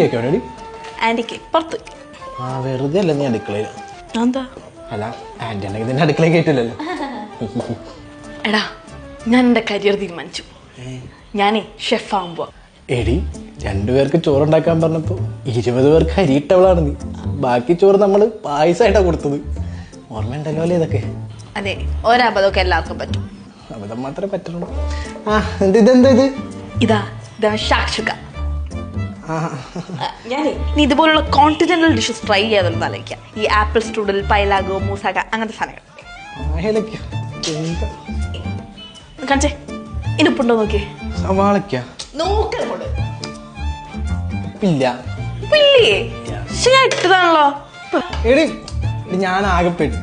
ആന്റിയൊക്കെ എവിടെയാടി? ആന്റിക്ക് പുറത്ത്. ആ വെറുതെ അല്ല നീ അടുക്കളയിൽ. എന്താ? അല്ല ആന്റി ഉണ്ടെങ്കിൽ ഇതിന്റെ അടുക്കളയിൽ കേട്ടില്ലല്ലോ. എടാ ഞാൻ എൻ്റെ കരിയർ തീരുമാനിച്ചു. ഞാനേ ഷെഫ് ആവുമ്പോ. എടി 2 പേർക്ക് ചോറുണ്ടാക്കാൻ പറഞ്ഞപ്പോ 20 പേർക്ക് അരിയിട്ടവളാണ് നീ. ബാക്കി ചോറ് നമ്മള് പായസമായിട്ടാ കൊടുത്തത്. ഓർമ്മയുണ്ടല്ലോ അല്ലേ ഇതൊക്കെ? അതെ, ഒരബദ്ധമൊക്കെ എല്ലാവർക്കും പറ്റും. അബദ്ധം മാത്രമേ പറ്റുള്ളൂ. ആ ഇതെന്താ ഇത്? ഇതാ ഷാക്ഷുക. ഞാനേ നീ ഇതുപോലുള്ള കോണ്ടിനെന്റൽ ഡിഷസ് ട്രൈ ചെയ്യാതെന്ന് ആലോചിക്കാം. ഈ ആപ്പിൾ സ്ട്രൂഡൽ, പൈലാഗോ, മൂസാക അങ്ങനത്തെ സാധനങ്ങൾ. കാണിച്ചേ, ഇനിപ്പുണ്ടോ നോക്കിയേ. സവാളക്ക നോക്കോട് ഇല്ല. ഞാൻ ഇട്ടതാണല്ലോ. എടി ഞാൻ ആകെ പെട്ടി.